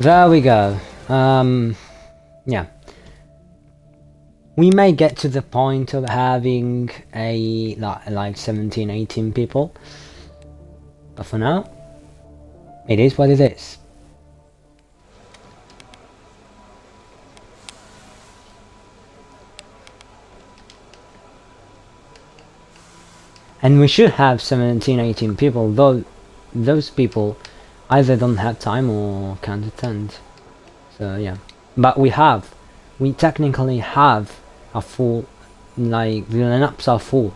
there we go. Yeah. We may get to the point of having a like 17, 18 people, but for now, it is what it is. And we should have 17, 18 people, though those people either don't have time or can't attend. So yeah, but we technically have a full, like the lineups are full.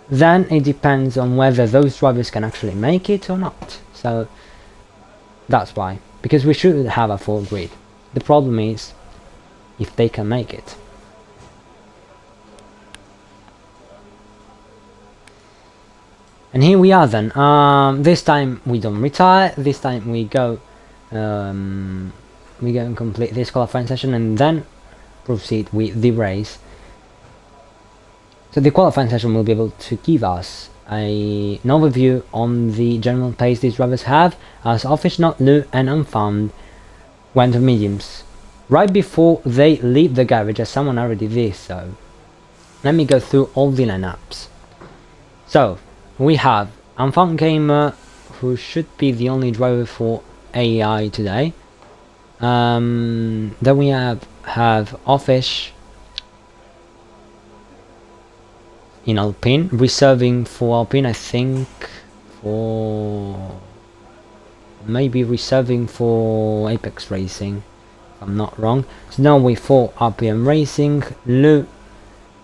Then it depends on whether those drivers can actually make it or not. So that's why, because we should have a full grid. The problem is if they can make it. And here we are then. This time we don't retire. This time we go and complete this qualifying session and then proceed with the race. So the qualifying session will be able to give us an overview on the general pace these drivers have, as Office Not Lou and Unfound went to mediums right before they leave the garage, as someone already did so. Let me go through all the lineups. So we have Unfound Gamer, who should be the only driver for AI today. Then we have Office in Alpine, reserving for Alpine, I think, for maybe reserving for Apex Racing, if I'm not wrong. Snowy for RPM Racing, Lou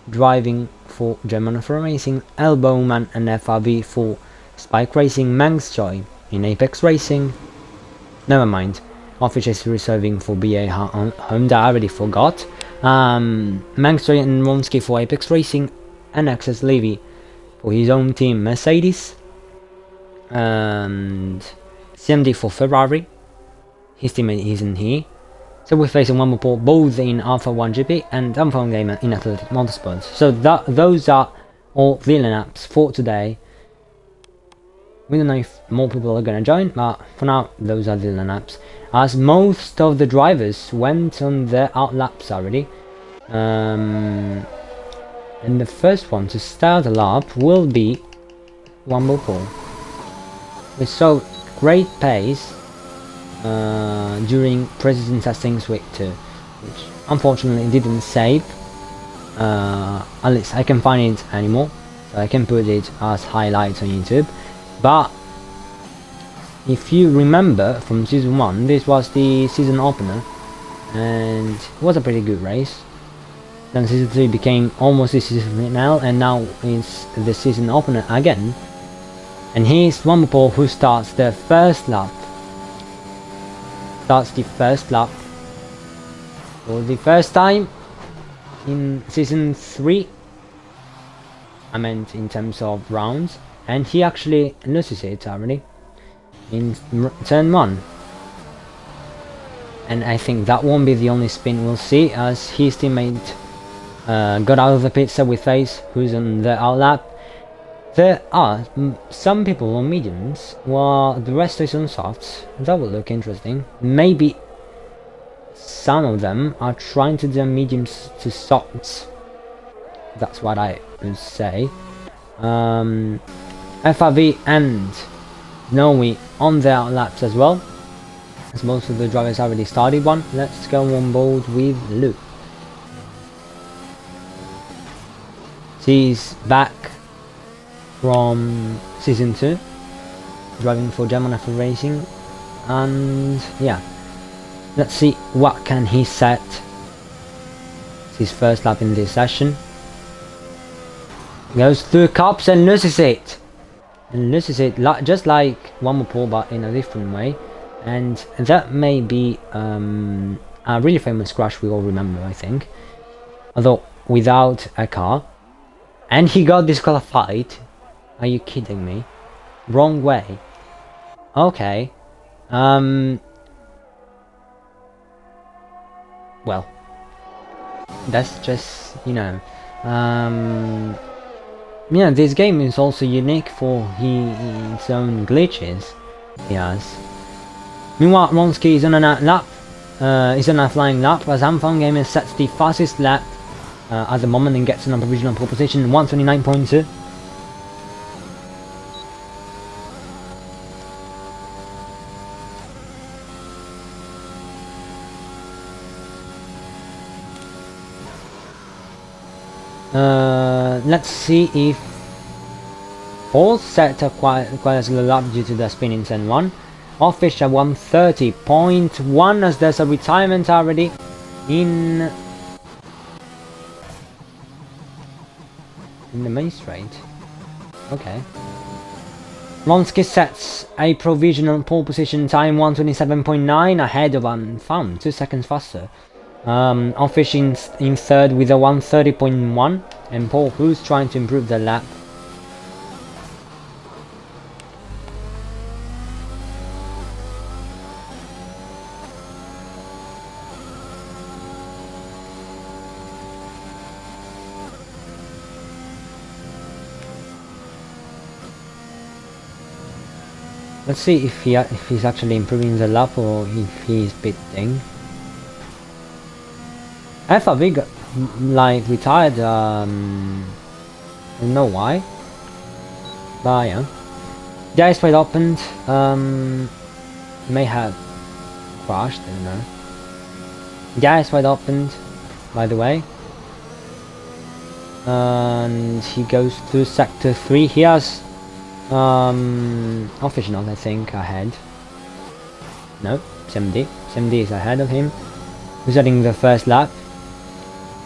driving for German for Racing, Elbowman and FRV for Spike Racing, Mangstoy in Apex Racing. Never mind, Office is reserving for BA Honda, I already forgot. Mangstoy and Ronsky for Apex Racing, and Access Levy for his own team Mercedes, and CMD for Ferrari. His teammate isn't here. So we're facing one more pool, both in Alpha 1 GP and Unfound Gamer in Athletic Motorsports. So those are all the lineups for today. We don't know if more people are gonna join, but for now those are the lineups, as most of the drivers went on their out laps already. And the first one to start the lap will be Wumble Pool. We saw great pace during Precision Testings Week 2, which unfortunately didn't save. At least I can find it anymore, so I can put it as highlights on YouTube. But if you remember from season 1, this was the season opener, and it was a pretty good race. Then season 3 became almost the season finale, and now it's the season opener again. And here's Wumble who starts the first lap. For the first time in season 3. I meant in terms of rounds, and he actually loses it already in turn 1. And I think that won't be the only spin we'll see, as his teammate got out of the pit. So we face who's on the out lap. There are some people on mediums while the rest is on softs. That will look interesting. Maybe some of them are trying to do mediums to softs. That's what I would say. FRV and Snowy on their out laps as well, as most of the drivers already started one. Let's go on board with Luke. She's back from season 2, driving for German for Racing, and yeah, let's see what can he set. His first lap in this session. Goes through cops and loses it, just like one more pull, but in a different way. And that may be a really famous crash we all remember, I think, although without a car. And he got disqualified. Are you kidding me? Wrong way. Okay. Well, that's just, you know, yeah, this game is also unique for its own glitches. Yes. Meanwhile, Ronski is on a lap. Is on a flying lap as Amphon Gaming sets the fastest lap at the moment and gets on a provisional pole position, 129.2. Let's see if Paul set acquires a lap due to the spinning 10-1. Offish at 130.1 as there's a retirement already in the main straight. Okay. Lonsky sets a provisional pole position time 127.9 ahead of Unfound, 2 seconds faster. Offish in third with a 130.1 and Paul who's trying to improve the lap. Let's see if he's actually improving the lap or if he's pitting. FRV got, like, retired, I don't know why, but yeah. The ice wide opened, may have crashed, I don't know. The ice wide opened, by the way. And he goes to sector 3, he has Official, I think, ahead. No, 70 is ahead of him. Who's heading the first lap.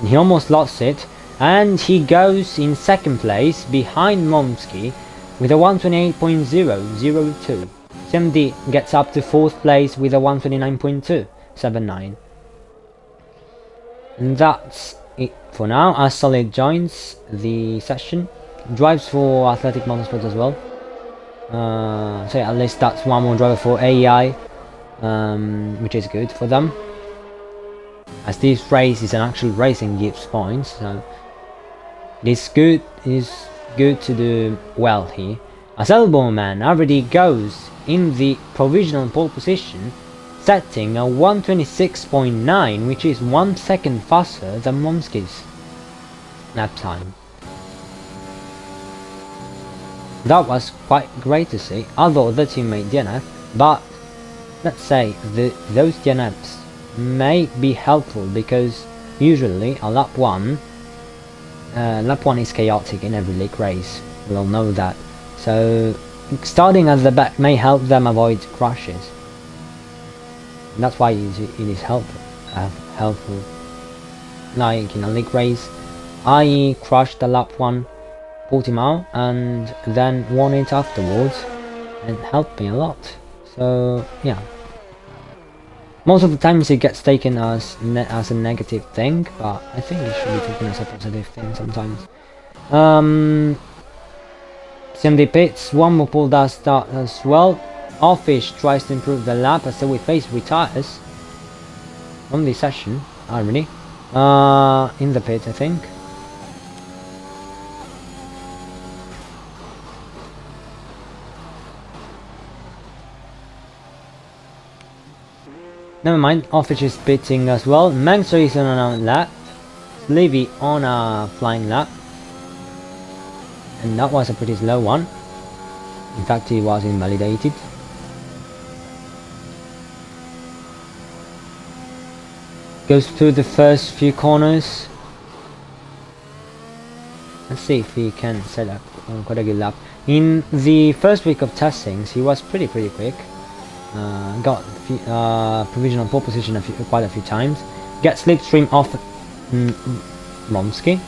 And he almost lost it. And he goes in second place behind Momsky with a 128.002. CMD gets up to fourth place with a 129.279. And that's it for now. As Solid joins the session. Drives for Athletic Motorsports as well. So yeah, at least that's one more driver for AEI, which is good for them. As this race is an actual race and gives points, so it is good to do well here. As Elbow Man already goes in the provisional pole position, setting a 126.9, which is 1 second faster than Momsky's lap time. That was quite great to see, although the teammate DNF, but let's say those DNFs may be helpful because usually a lap 1 is chaotic in every league race, we all know that, so starting at the back may help them avoid crashes. And that's why it is helpful. Like in a league race, I crashed the lap 1 Portimao and then won it afterwards and helped me a lot. So yeah, most of the times it gets taken as a negative thing, but I think it should be taken as a positive thing sometimes. CMD pits, one more pole does start as well. Offish tries to improve the lap as we face retires on the session already. In the pit, I think. Never mind, Office is pitting as well. Manxer is on a lap. Levy on a flying lap. And that was a pretty slow one. In fact, he was invalidated. Goes through the first few corners. Let's see if he can set up quite a good lap. In the first week of testings, he was pretty quick. Got provisional pole position quite a few times. Gets slipstream off Momsky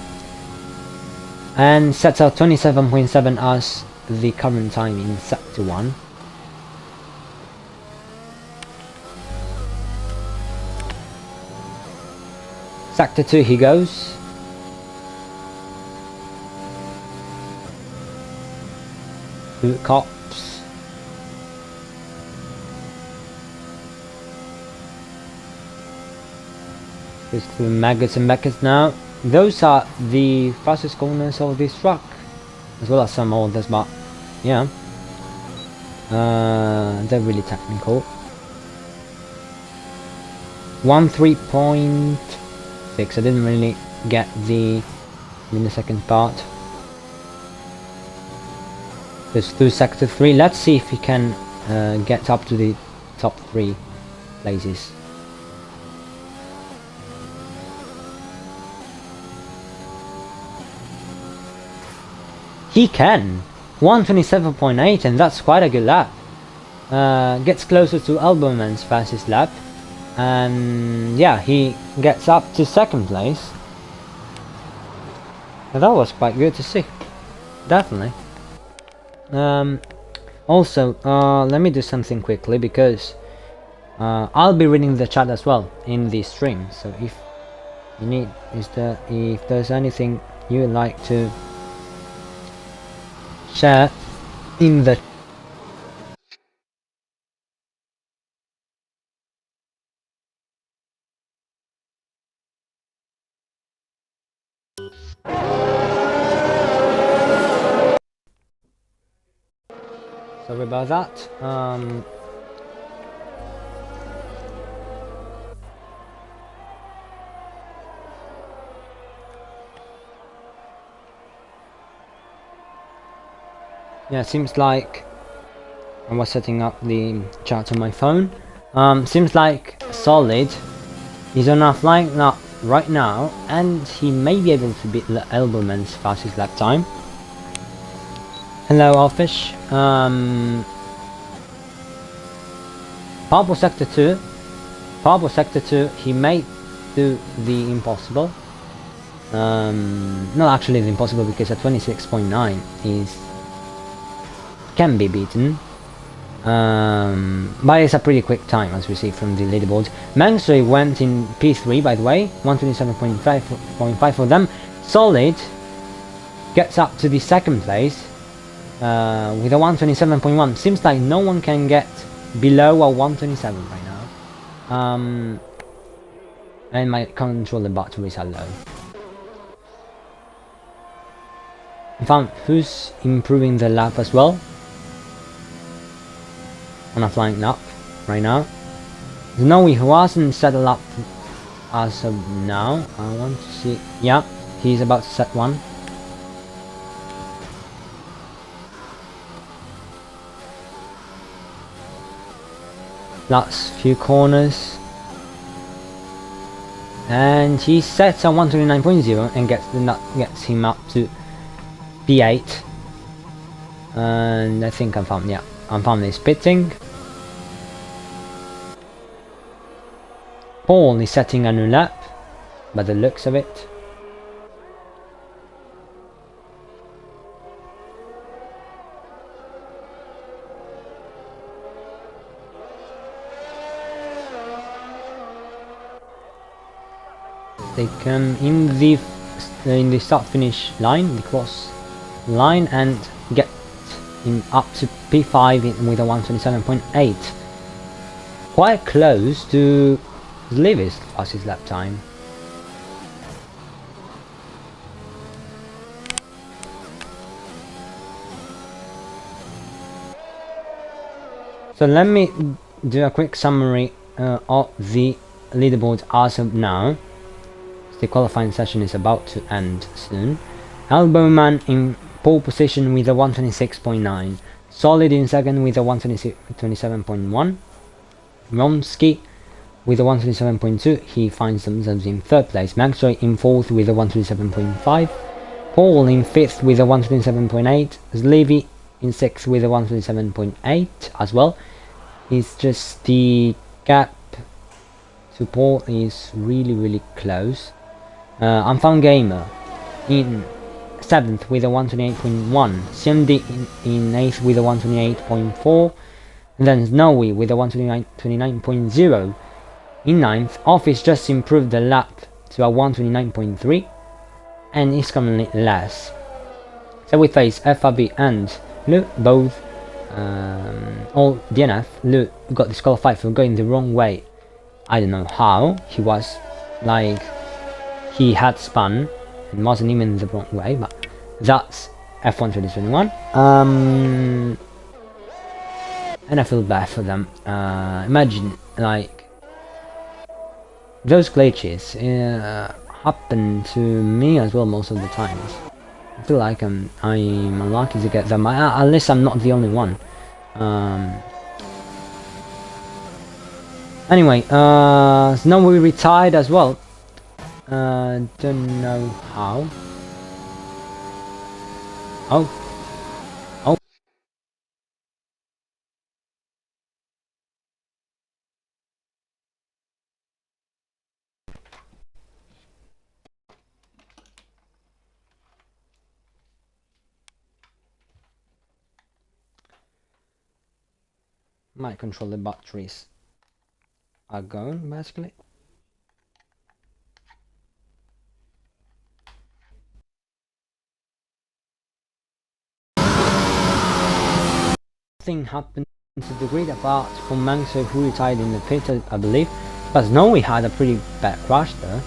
and sets out 27.7 as the current time in sector 1. Sector 2 he goes. Two cops. Goes through Maggots and Beckets now. Those are the fastest corners of this track, as well as some others, but yeah, they're really technical. 13.6. I didn't really get the second part. There's through sector 3. Let's see if he can get up to the top 3 places. He can! 127.8, and that's quite a good lap. Gets closer to Albumann's fastest lap. And yeah, he gets up to second place. And that was quite good to see. Definitely. Also, let me do something quickly, because I'll be reading the chat as well in the stream. So if you need, if there's anything you would like to share in the sorry about that. Yeah, seems like I was setting up the chat on my phone. Seems like Solid is on a flying lap right now, and he may be able to beat Elberman's fastest lap time. Hello, Alfish. Purple sector 2. Purple sector 2. He may do the impossible. Not actually the impossible, because at 26.9 is can be beaten. But it's a pretty quick time, as we see from the leaderboard. Mansui went in P3, by the way, 127.5 for them. Solid gets up to the second place with a 127.1. Seems like no one can get below a 127 right now. And my controller batteries are low. I found who's improving the lap as well. On a flying lap right now. Snowy, who hasn't set a lap as of now. I want to see. Yeah, he's about to set one. Last few corners. And he sets a 129.0 and gets him up to P8. And I think I found, yeah. Unfound is pitting. Paul is setting a new lap by the looks of it. They come in the start finish line, the cross line, and get him up to P5 with a 127.8. Quite close to Levy's fastest lap time. So let me do a quick summary of the leaderboard as of now. The qualifying session is about to end soon. Alboman in pole position with a 126.9. Solid in second with a 127.1. Romsky with a 127.2. He finds themselves in third place. Maxwell in fourth with a 127.5. Paul in fifth with a 127.8. Slevy in sixth with a 127.8 as well. It's just the gap to Paul is really close. Unfound Gamer in 7th with a 128.1, CMD in 8th with a 128.4, and then Snowy with a 129.0 in 9th. Office just improved the lap to a 129.3 and is currently less. So we face FRB and Lu, both all DNF. Lu got disqualified for going the wrong way. I don't know how. He was like, he had spun and wasn't even the wrong way, but that's F1 2021. And I feel bad for them. Imagine, like, those glitches happen to me as well most of the times. I feel like I'm unlucky to get them. At least I'm not the only one. Anyway, Snowy retired as well. Don't know how. Oh. My controller batteries are gone, basically. Nothing happened to the grid apart from Manso, who retired in the pit, I believe. But Snowy had a pretty bad crash there.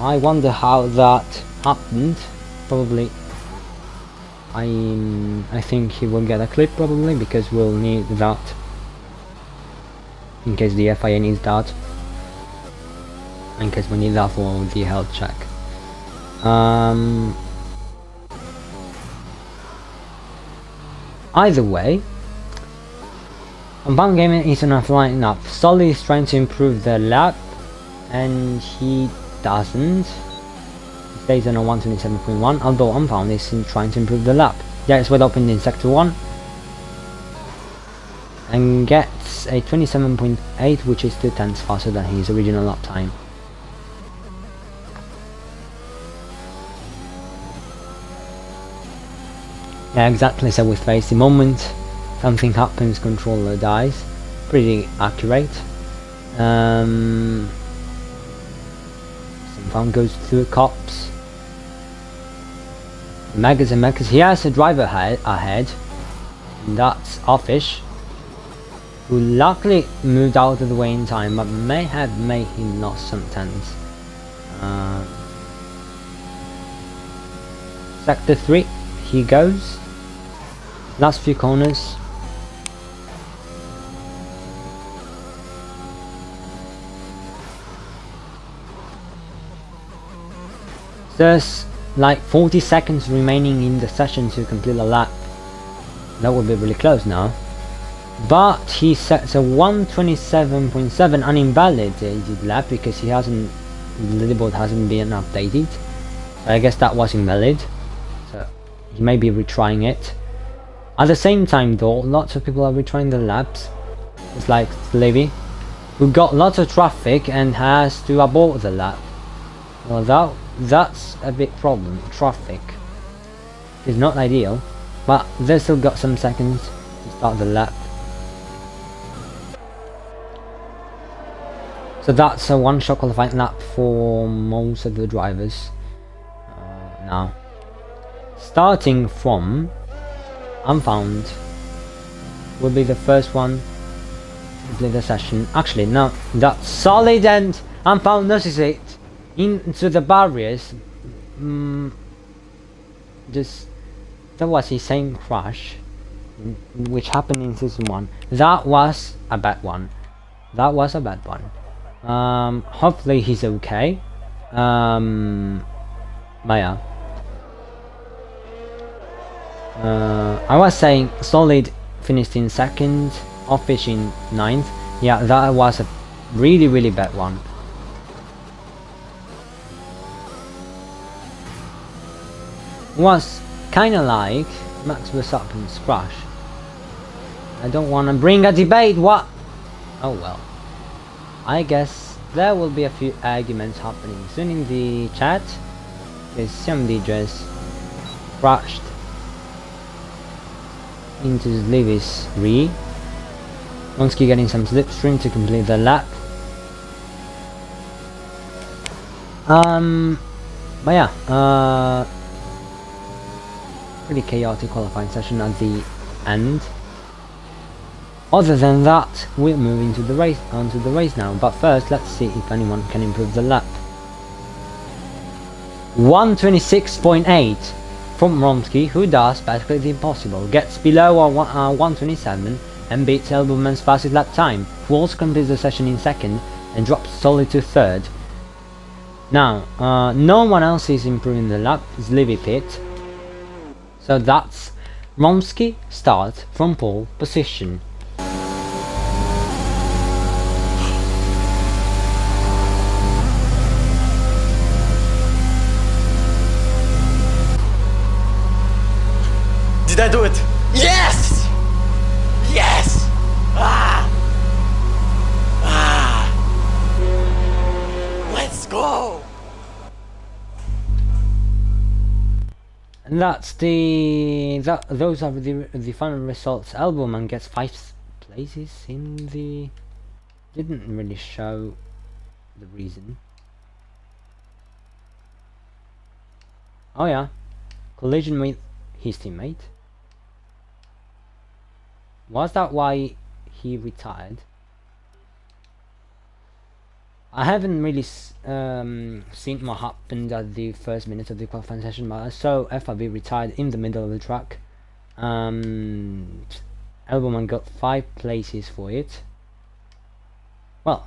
I wonder how that happened. Probably I think he will get a clip probably, because we'll need that in case the FIA needs that, in case we need that for the health check. Either way, Compound Gaming is enough lineup. Solly is trying to improve their lap, and he doesn't. He stays on a 127.1, although Unfound is trying to improve the lap. Yeah, it's wide open in sector 1 and gets a 27.8, which is 2/10 faster than his original lap time. Yeah, exactly. So with Face, the moment something happens, controller dies. Pretty accurate. Some fun goes through cops. Megas and Megas. He has a driver ahead. And that's Offish, who luckily moved out of the way in time, but may have made him lost some tenths. Sector 3, he goes. Last few corners. There's like 40 seconds remaining in the session to complete a lap. That would be really close now. But he sets a 127.7 uninvalidated lap because he hasn't, the leaderboard hasn't been updated. So I guess that was invalid. So he may be retrying it. At the same time though, lots of people are retrying the laps. It's like Levy, who got lots of traffic and has to abort the lap. Well, that's a big problem. Traffic is not ideal, but they still got some seconds to start the lap. So that's a one-shot qualifying lap for most of the drivers. Now, starting from Unfound will be the first one to complete the session. Actually, no, that's Solid and Unfound notices it into the barriers. That was his same crash, which happened in season 1. That was a bad one. That was a bad one. Hopefully he's okay. But yeah. I was saying Solid finished in 2nd, Offish in 9th. Yeah, that was a really bad one. Was kinda like Max Verstappen's crash. I don't wanna bring a debate, what? Oh well. I guess there will be a few arguments happening soon in the chat, because somebody just crashed into Levy's rear. Monsky getting some slipstream to complete the lap. But yeah, pretty chaotic qualifying session at the end. Other than that, we're moving to the race, onto the race now. But first, let's see if anyone can improve the lap. 126.8 from Romsky, who does basically the impossible. Gets below our 127 and beats Elbermann's fastest lap time. Who also completes the session in 2nd and drops Solid to 3rd. Now, no one else is improving the lap. It's Livy Pit. So that's Romsky start from pole position. Did I do it? Yes! Yes! Ah! Ah! Let's go! And that's those are the final results. Albumman gets 5 places in the... Didn't really show the reason. Oh yeah, collision with his teammate. Was that why he retired? I haven't really seen what happened at the first minute of the qualifying session, but I saw FIB retired in the middle of the track. Albumman got 5 places for it. Well,